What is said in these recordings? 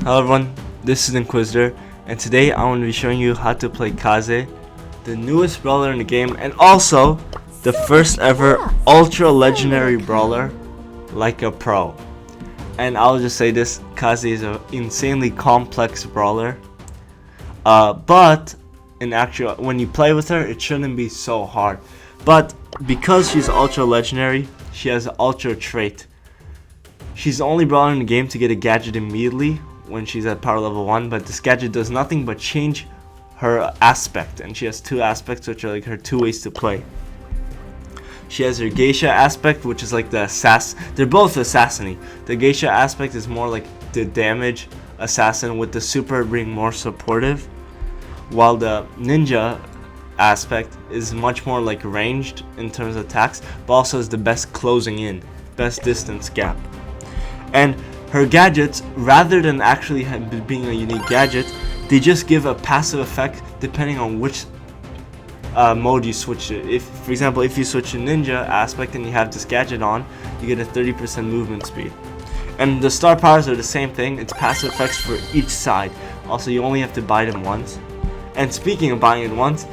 Hello everyone, this is Inquisitor, and today I want to be showing you how to play Kaze, the newest brawler in the game, and also the first ever ultra legendary brawler like a pro. And I'll just say this, Kaze is an insanely complex brawler, but in actual, when you play with her, it shouldn't be so hard. But because she's ultra legendary, she has an ultra trait. She's the only brawler in the game to get a gadget immediately when she's at power level 1, but this gadget does nothing but change her aspect, and she has two aspects which are like her two ways to play. She has her geisha aspect, which is like the they're both assassin-y. The geisha aspect is more like the damage assassin, with the super being more supportive, while the ninja aspect is much more like ranged in terms of attacks, but also is the best closing in, best distance gap. And her gadgets, rather than actually being a unique gadget, they just give a passive effect depending on which mode you switch to. If, for example, if you switch to ninja aspect and you have this gadget on, you get a 30% movement speed. And the star powers are the same thing. It's passive effects for each side. Also, you only have to buy them once. And speaking of buying it once,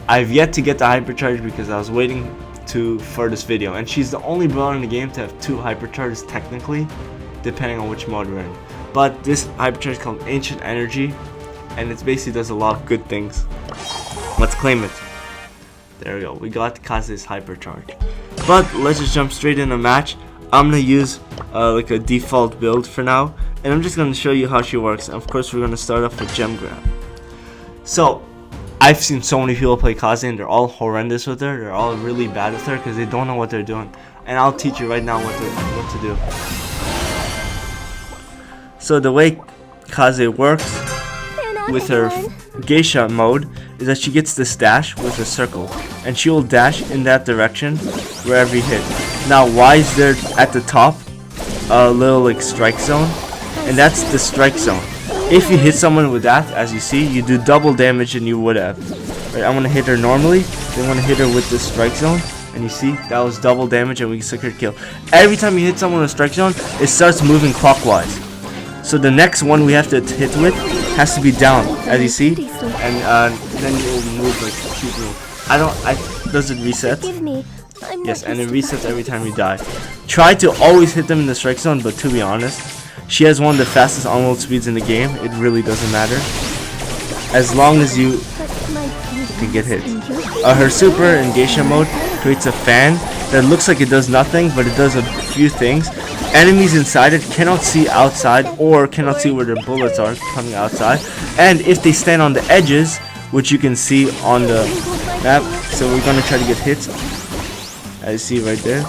I've yet to get the hypercharge because I was waiting for this video. And she's the only brawler in the game to have two hypercharges technically, depending on which mode we're in. But this hypercharge is called Ancient Energy, and it basically does a lot of good things. Let's claim it. There we go, we got Kaze's hypercharge. But let's just jump straight in a match. I'm gonna use like a default build for now, and I'm just gonna show you how she works. And of course, we're gonna start off with gem grab. So I've seen so many people play Kaze and they're all horrendous with her. They're all really bad with her because they don't know what they're doing. And I'll teach you right now what to do. So the way Kaze works with her geisha mode is that she gets this dash with a circle, and she will dash in that direction wherever you hit. Now, why is there at the top a little like strike zone? And that's the strike zone. If you hit someone with that, as you see, you do double damage than you would have. Right, I'm gonna hit her normally, then I'm gonna hit her with this strike zone, and you see that was double damage, and we secure kill. Every time you hit someone with strike zone, it starts moving clockwise. So the next one we have to hit with has to be down, as you see, and then it will move like a cute move. Does it reset? Yes, and it resets every time you die. Try to always hit them in the strike zone, but to be honest, she has one of the fastest onload speeds in the game. It really doesn't matter, as long as you can get hit. Her super in geisha mode creates a fan that looks like it does nothing, but it does a few things. Enemies inside it cannot see outside, or cannot see where their bullets are coming outside, and if they stand on the edges, which you can see on the map, so we're gonna try to get hits, as you see right there.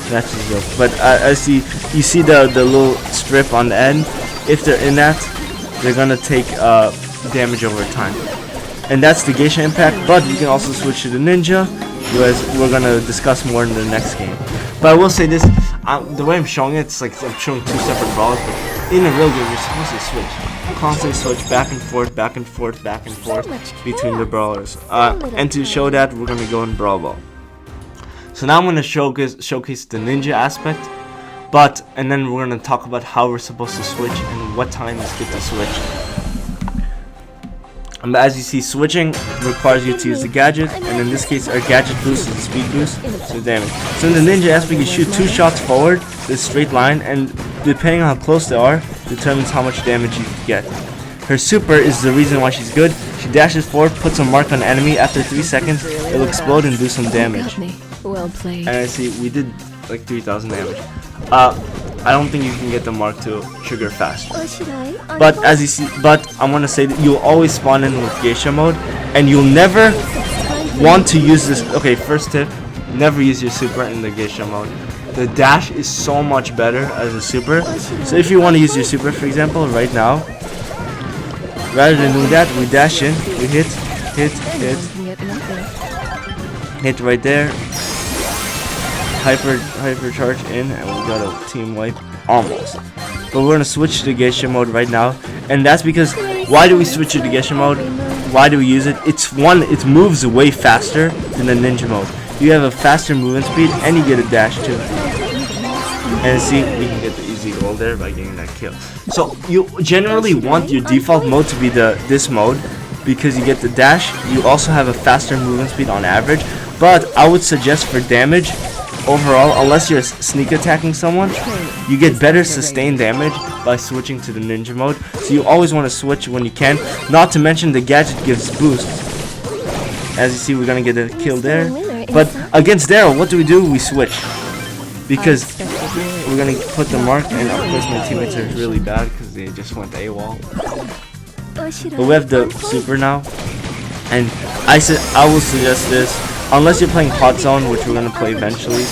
That's a joke, but as you see the little strip on the end, if they're in that, they're gonna take damage over time, and that's the geisha impact. But you can also switch to the ninja, as we're gonna discuss more in the next game. But I will say this, the way I'm showing it, it's like I'm showing two separate brawlers, but in a real game you're supposed to switch, constantly switch back and forth, back and forth, back and forth between the brawlers. And to show that, we're gonna go in Brawl Ball. So now I'm gonna showcase the ninja aspect, and then we're gonna talk about how we're supposed to switch and what time is good to switch. But as you see, switching requires you to use the gadget, and in this case our gadget boost is a speed boost, so damage. So in the ninja aspect, you shoot 2 shots forward, this straight line, and depending on how close they are, determines how much damage you get. Her super is the reason why she's good. She dashes forward, puts a mark on the enemy. After 3 seconds, it'll explode and do some damage. Well played. And I see we did like 3,000 damage. I don't think you can get the mark to trigger faster. But as you see, I want to say that you'll always spawn in with geisha mode, and you'll never want to use this. Okay, first tip: never use your super in the geisha mode. The dash is so much better as a super. So if you want to use your super, for example, right now, rather than doing that, we dash in, we hit right there. Hypercharge in, and we got a team wipe almost. But we're gonna switch to geisha mode right now, and that's because why do we switch to geisha mode? Why do we use it? It moves way faster than the ninja mode. You have a faster movement speed, and you get a dash too. And see, we can get the easy goal there by getting that kill. So you generally want your default mode to be this mode, because you get the dash. You also have a faster movement speed on average, but I would suggest for damage overall, unless you're sneak attacking someone, you get better sustained damage by switching to the ninja mode. So you always want to switch when you can. Not to mention the gadget gives boosts. As you see, we're gonna get a kill there. But against Daryl, what do? We switch, because we're gonna put the mark, and of course my teammates are really bad because they just went AWOL. But we have the super now, and I will suggest this. Unless you're playing Hot Zone, which we're gonna play eventually,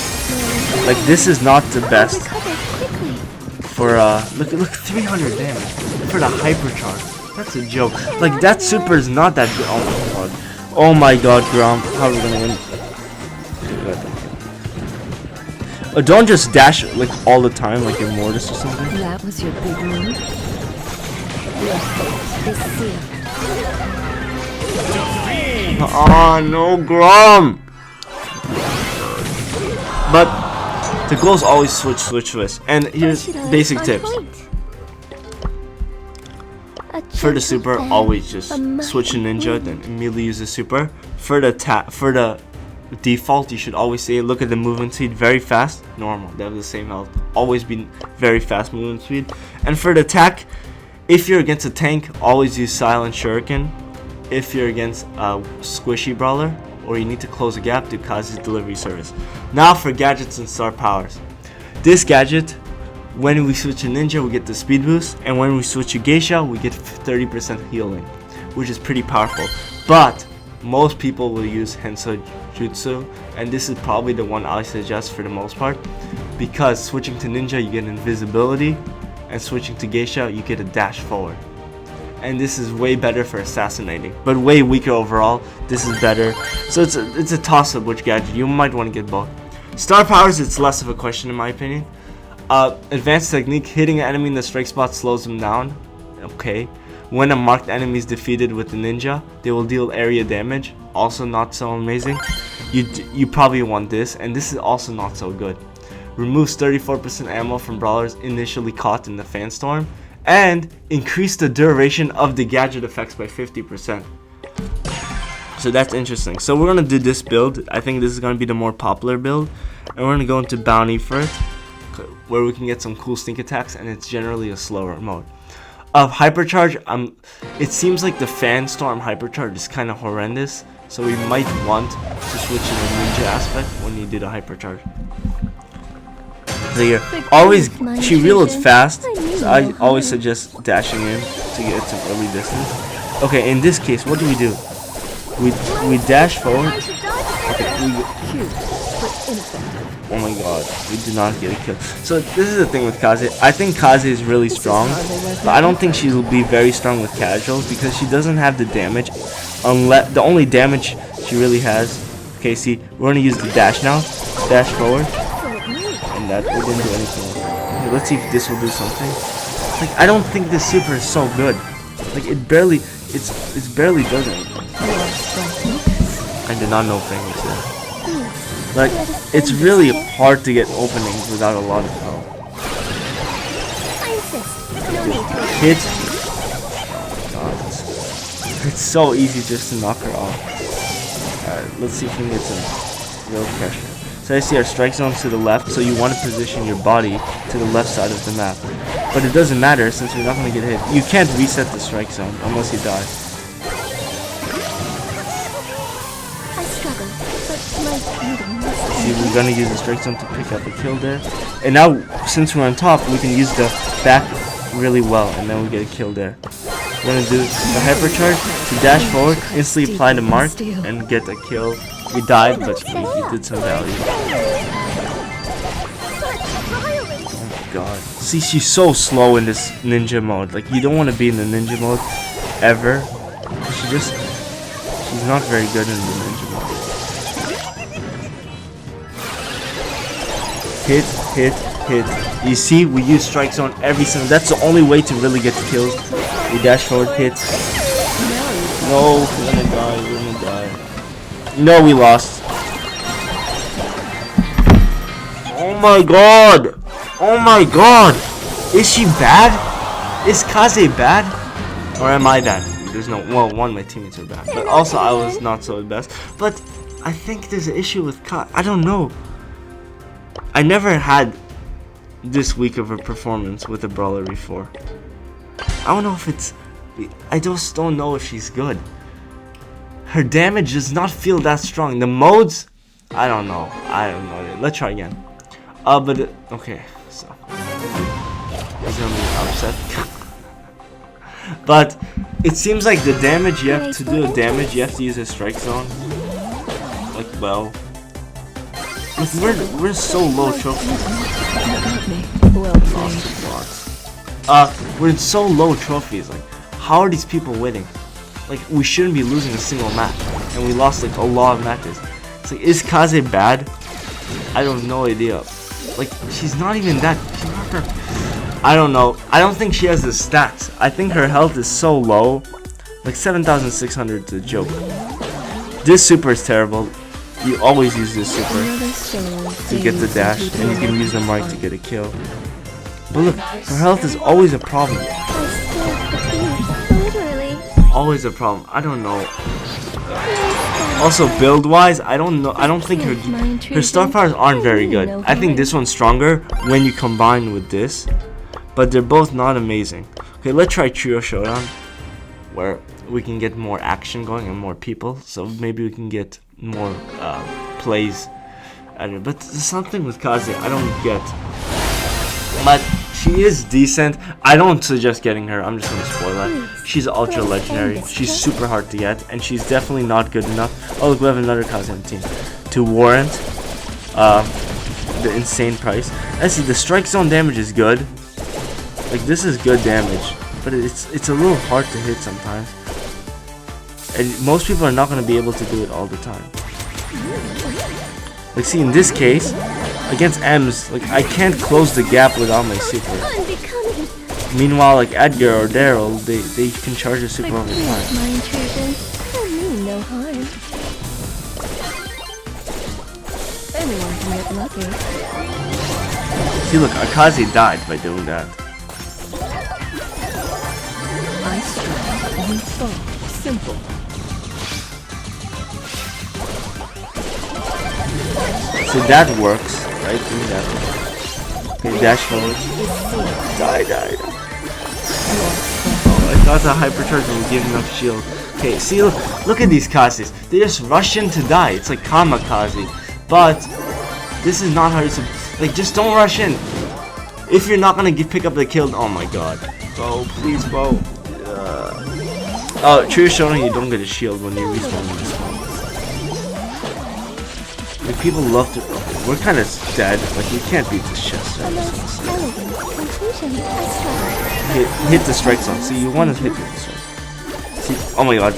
like this is not the best for look 300 damage for the hypercharge. That's a joke. Like that super is not that good. Oh my god, Grom, how are we gonna win? Don't just dash like all the time, like you're Mortis or something. That was your big move. Oh no, Grom! But the goal is always switch. And here's basic tips. For the super, always just switch to ninja, then immediately use the super. For the default, you should always say, look at the movement speed, very fast, normal, they have the same health, always be very fast movement speed. And for the attack, if you're against a tank, always use silent shuriken. If you're against a squishy brawler, or you need to close a gap, do Kaze's delivery service. Now for gadgets and star powers. This gadget, when we switch to ninja, we get the speed boost, and when we switch to geisha, we get 30% healing, which is pretty powerful. But most people will use Henso Jutsu, and this is probably the one I suggest for the most part, because switching to ninja you get invisibility, and switching to geisha you get a dash forward. And this is way better for assassinating, but way weaker overall. This is better, so it's a toss-up which gadget. You might want to get both. Star powers, it's less of a question in my opinion. Advanced technique, hitting an enemy in the strike spot slows them down. Okay. When a marked enemy is defeated with the ninja, they will deal area damage. Also not so amazing. You probably want this, and this is also not so good. Removes 34% ammo from brawlers initially caught in the fan storm, and increase the duration of the gadget effects by 50%. So that's interesting. So we're gonna do this build. I think this is gonna be the more popular build, and we're gonna go into bounty first, where we can get some cool sneak attacks, and it's generally a slower mode. Of hypercharge, it seems like the fan storm hypercharge is kind of horrendous, so we might want to switch to the ninja aspect when you do the hypercharge. So here, she reloads fast, so I always suggest dashing in to get some early distance. Okay, in this case, what do? We dash forward. Okay, oh my god, we did not get a kill. So this is the thing with Kaze. I think Kaze is really strong, but I don't think she'll be very strong with casuals because she doesn't have the damage. Unless the only damage she really has. Okay, see, we're gonna use the dash now. Dash forward, and that we didn't do anything. Okay, let's see if this will do something. Like I don't think this super is so good. Like it barely does anything. I did not know famous there. Like, it's really hard to get openings without a lot of help. Hit. Oh god, it's so easy just to knock her off. Alright, let's see if we can get some real pressure. So I see our strike zone's to the left, so you want to position your body to the left side of the map. But it doesn't matter since we're not going to get hit. You can't reset the strike zone unless you die. See, we're gonna use the strike zone to pick up a kill there. And now, since we're on top, we can use the back really well, and then we get a kill there. We're gonna do the hypercharge to dash forward, instantly apply the mark, and get a kill. We died, but we did some value. Oh my god. See, she's so slow in this ninja mode. Like, you don't want to be in the ninja mode ever. She's not very good in the ninja mode. Hit, hit, hit. You see, we use strike zone every single. That's the only way to really get the kills. We dash forward, hit. No, we're gonna die. We're gonna die. No, we lost. Oh my god! Oh my god! Is she bad? Is Kaze bad? Or am I bad? There's no, well, one of my teammates are bad, but also I was not so best. But I think there's an issue with Kaze. I don't know. I never had this weak of a performance with a brawler before. I don't know if it's, I just don't know if she's good. Her damage does not feel that strong. The modes, I don't know. Let's try again. But okay, so he's gonna be upset. But it seems like the damage you have to do a damage, you have to use a strike zone. Like, well, we're so low trophies. We're in so low trophies. Like, how are these people winning? Like, we shouldn't be losing a single match, and we lost like a lot of matches. It's like, is Kaze bad? I have no idea. Like, she's not even that. She's not her. I don't know. I don't think she has the stats. I think her health is so low. Like 7,600 is a joke. This super is terrible. You always use this super to get the dash, and you can use the mic to get a kill. But look, her health is always a problem. Always a problem. I don't know. Also, build-wise, I don't know. I don't think her star powers aren't very good. I think this one's stronger when you combine with this, but they're both not amazing. Okay, let's try Trio Showdown, where we can get more action going and more people. So maybe we can get more plays at it. But there's something with Kaze I don't get. But she is decent. I don't suggest getting her. I'm just gonna spoil that. She's ultra legendary. She's super hard to get, and she's definitely not good enough. Oh look, we have another Kaze on the team to warrant the insane price. I see the strike zone damage is good. Like, this is good damage, but it's a little hard to hit sometimes, and most people are not gonna be able to do it all the time. Like, see, in this case, against M's, like, I can't close the gap without my super. Meanwhile, like Edgar or Daryl, they can charge a super over time. See, look, Kaze died by doing that. I strike and fall. Simple. So that works, right? That works. Okay, dash forward. Die. Oh, I thought the hypercharge would give enough shield. Okay, see, look at these Kazes. They just rush in to die. It's like kamikaze. But this is not how you're supposed. Like, just don't rush in. If you're not gonna pick up the kill, oh my god. Bo, please, Bo. Oh, True Showdown, you don't get a shield when you respawn. Like, people love to. Okay, we're kind of dead. Like, we can't beat this chest. Hit the strike zone. See, you want to hit the strike. See, oh my god.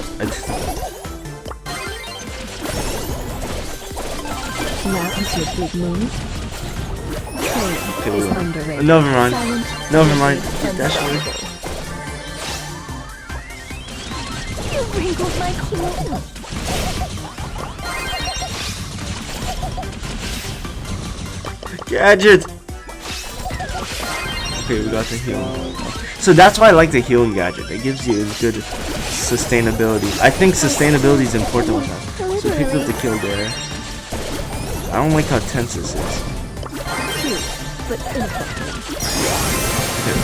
Now is your big move. Okay, never mind. Never mind. Dash away. You wrinkled my clothes. Gadget! Okay, we got the heal. So that's why I like the healing gadget. It gives you good sustainability. I think sustainability is important with that. So pick up the kill there. I don't like how tense this is. Okay,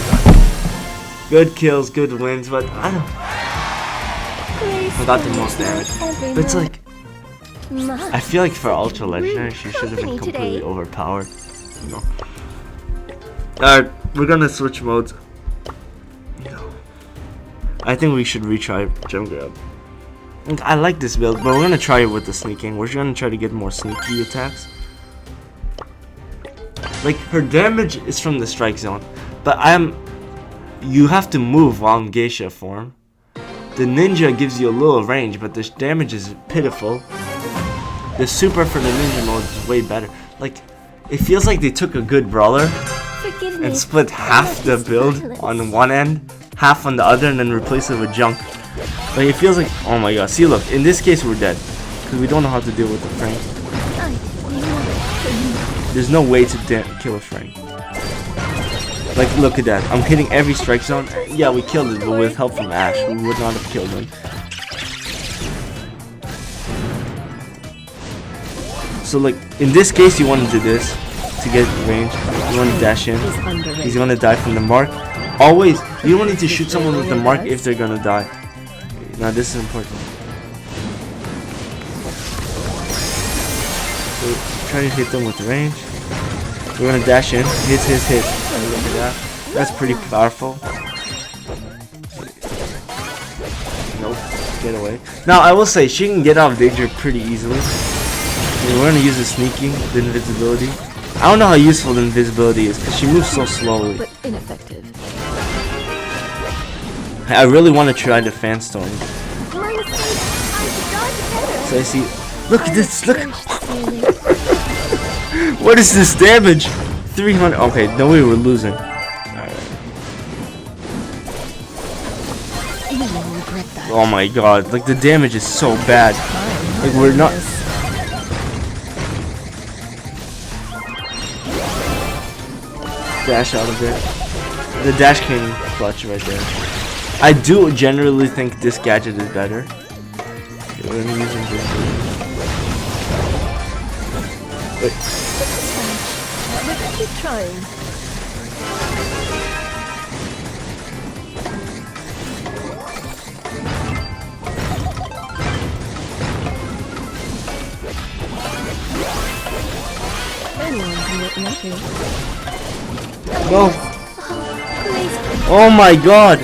good kills, good wins, but I got the most damage. But it's like, I feel like for Ultra Legendary, she should have been completely overpowered. No. Alright, we're gonna switch modes. No. I think we should retry Gem Grab. I like this build, but we're gonna try it with the sneaking. We're gonna try to get more sneaky attacks. Like, her damage is from the strike zone, but you have to move while in geisha form. The ninja gives you a little range, but the damage is pitiful. The super for the ninja mode is way better. Like, it feels like they took a good brawler and split half the build on one end, half on the other, and then replace it with junk. Like, it feels like, oh my god. See, look, in this case we're dead because we don't know how to deal with the Frank. There's no way to kill a Frank. Like, look at that. I'm hitting every strike zone. Yeah, we killed it, but with help from Ash, we would not have killed him. So, like, in this case, you want to do this to get range. You want to dash in. He's going to die from the mark. Always, you don't need to shoot someone with the mark if they're going to die. Now, this is important. So, try to hit them with the range. We're gonna dash in. Hit. Oh, look at that. That's pretty powerful. Nope. Get away. Now, I will say, she can get out of danger pretty easily. And we're gonna use the sneaking, the invisibility. I don't know how useful the invisibility is, because she moves so slowly. But ineffective. I really want to try the fan storm. So I see. Look at this. Look. What is this damage? 300. Okay, no way we're losing. Alright. Oh my god, like the damage is so bad. Like we're not. Dash out of there. The dash king clutch right there. I do generally think this gadget is better. Okay, we're gonna use invisibility. Wait. Keep trying. Anyone can get nothing. No. Oh my god.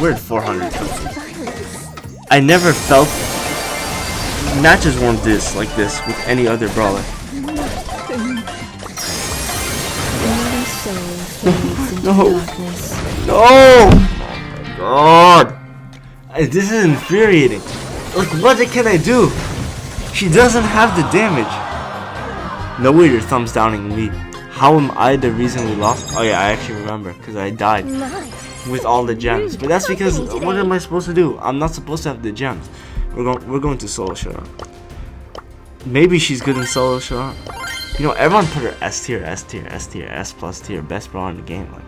We're at 400. I never felt matches weren't this like this with any other brawler. No. No. God. This is infuriating. Like, what can I do? She doesn't have the damage. No way you're thumbs downing me. How am I the reason we lost? Oh yeah, I actually remember because I died with all the gems. But that's because what am I supposed to do? I'm not supposed to have the gems. We're going to solo showdown. Maybe she's good in solo showdown. You know, everyone put her S tier, S tier, S tier, S plus tier, best brawler in the game. Like,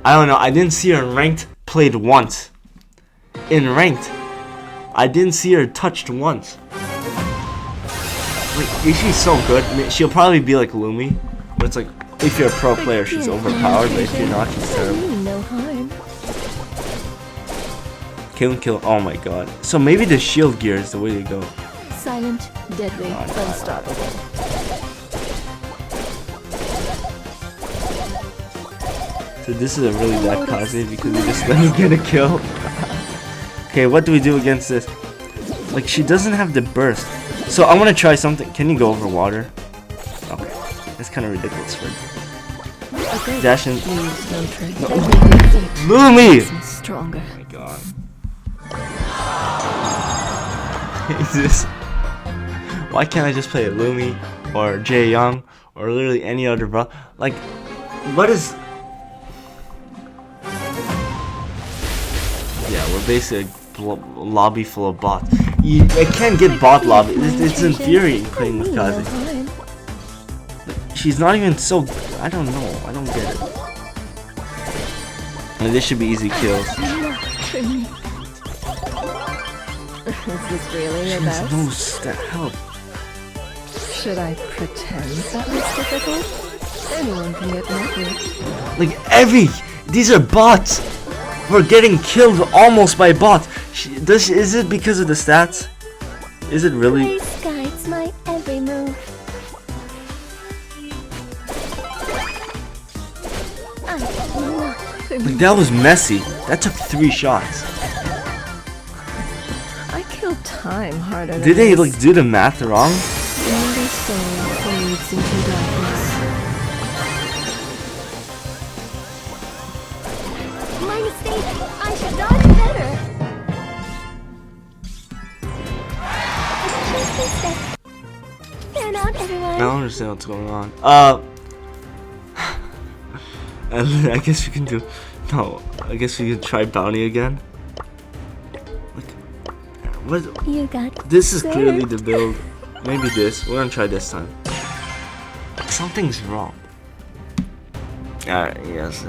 I don't know. I didn't see her in ranked played once. In ranked, I didn't see her touched once. Like, is she so good? I mean, she'll probably be like Lumi, but it's like if you're a pro player, she's overpowered. But if you're not, she's terrible. No harm. Kill. Oh my god. So maybe the shield gear is the way to go. Silent, deadly, unstoppable. So this is a really bad Kaze because we just let him get a kill. Okay, what do we do against this? Like, she doesn't have the burst. So I'm gonna try something. Can you go over water? Okay, that's kind of ridiculous for dash in. No. Lumi! Stronger. Oh my god. Jesus. Why can't I just play Lumi or Jae Young or literally any other bro? Like, what is? Yeah, we're basically a lobby full of bots. I can't get bot lobby. It's infuriating playing with Kaze. She's not even so. I don't know. I don't get it. And this should be easy kills. Is this really your best? No stat help. Should I pretend that was difficult? Anyone can get lucky. Like these are bots. We're getting killed almost by bots. Is it because of the stats? Is it really? Grace guides my every move. Like, that was messy. That took 3 shots. I killed time harder. Did they like do the math wrong? Every soul fades into darkness. My mistake. I should dodge better. They're not everyone. I don't understand what's going on. I guess we can do. No, I guess we can try bounty again. Like, what? You got This is clearly the build. Maybe this. We're gonna try this time. Something's wrong. Alright, yes.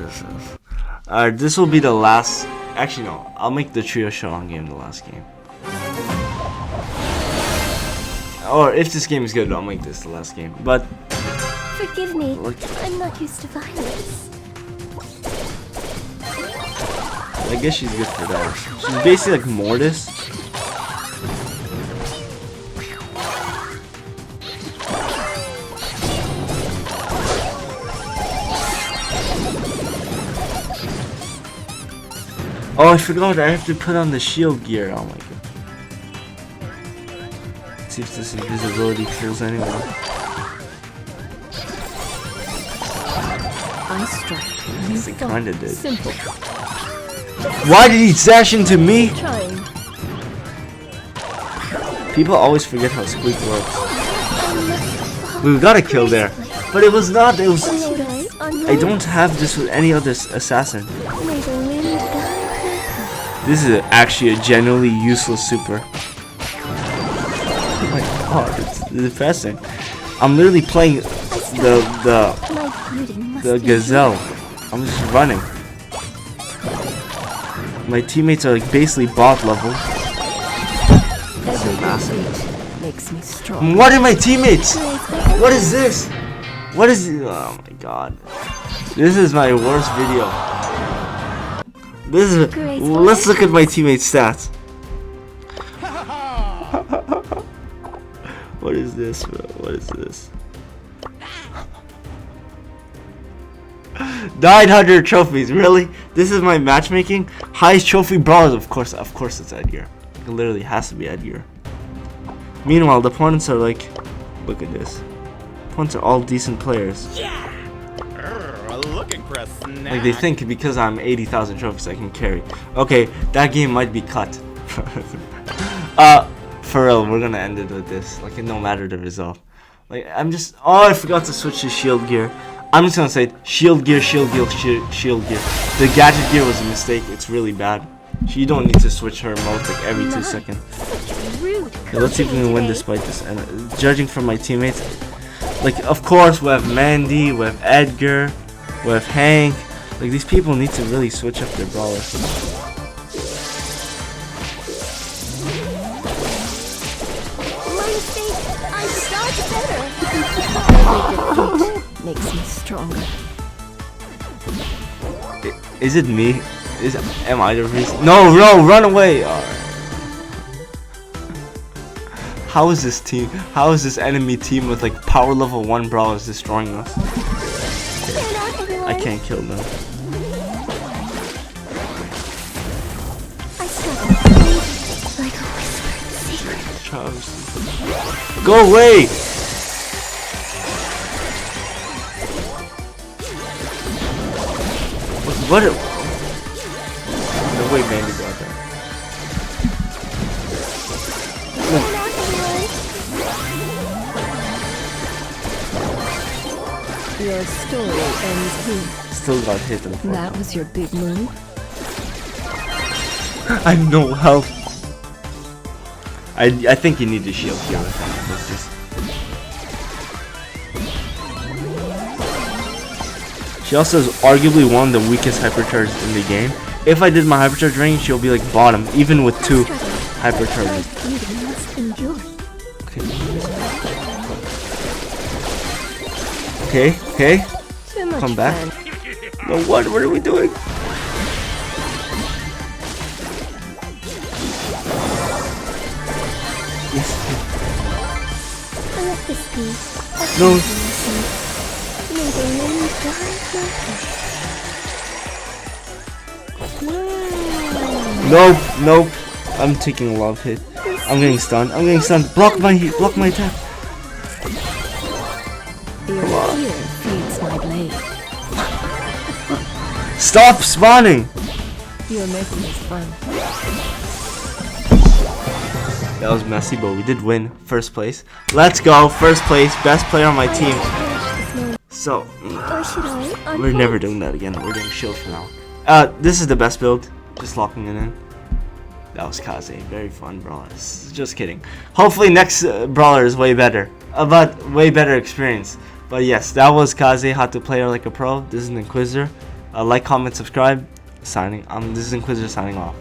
Alright, this will be the last. Actually, no. I'll make the trio showdown game the last game. Or if this game is good, I'll make this the last game. But Forgive me, look, I'm not used to violence. I guess she's good for that. She's basically like Mortis. Oh, I forgot. I have to put on the shield gear. Oh my god. See if this invisibility kills anyone. I strike. You It kinda did. Simple. Why did he dash into me? Trying. People always forget how Squeak works. We got a kill there, but it was not. It was. Should I? I don't have this with any other assassin. May the wind guide This is actually a genuinely useless super. Oh my god, it's depressing. I'm literally playing the my beauty must be gazelle. I'm just running. My teammates are like basically bot level. Every defeat makes me strong. What are my teammates? What is this? What is it? Oh my god. This is my worst video. This is. Let's look at my teammates' stats. What is this, bro? What is this? 900 trophies, really? This is my matchmaking? Highest trophy brawlers, of course it's Edgar. It literally has to be Edgar. Meanwhile, the opponents are like, look at this. Opponents are all decent players. Yeah. Looking for a snack. Like they think because I'm 80,000 trophies I can carry. Okay, that game might be cut. For real, we're gonna end it with this. Like no matter the result. Like I'm just. Oh, I forgot to switch to shield gear. I'm just gonna say it. Shield gear, shield gear, shield gear. The gadget gear was a mistake. It's really bad. You don't need to switch her modes like every 2 seconds. rude. Okay, let's see if we can win despite this. And judging from my teammates, like of course we have Mandy, we have Edgar, we have Hank. Like these people need to really switch up their brawlers. My mistake. I start better. Every defeat makes me stronger. Is it me? Am I the reason? No, run away! Alright. How is this team? How is this enemy team with like power level 1 brawlers destroying us? Stand out, everyone. I can't kill them. I start like a whispered secret. Go away! What? No way, Mandy got that. Stand out, everyone. Your story ends here. Still got hit in the front. That was your big move. I have no health. I think you need to shield here. Let's just. She also is arguably one of the weakest hypercharges in the game. If I did my hypercharge range, she'll be like bottom, even with 2 hypercharges. Beauty must endure. Okay. Too much Come back. fun. No, what are we doing? Yes. Let this be. No. May the wind guide my path. Nope. I'm taking a love hit. I'm getting stunned. Block my heat. Block my attack. Your fear feeds my blade. Stop spawning. You're making this fun. That was messy, but we did win. First place. Let's go. First place. Best player on my team. So, Or should I? we're never doing that again. We're doing shield for now. This is the best build. Just locking it in. That was Kaze. Very fun brawlers. Just kidding. Hopefully next brawler is way better. But way better experience. But yes, that was Kaze, how to play her like a pro. This is Inquisitor. Like, comment, subscribe. This is Inquisitor signing off.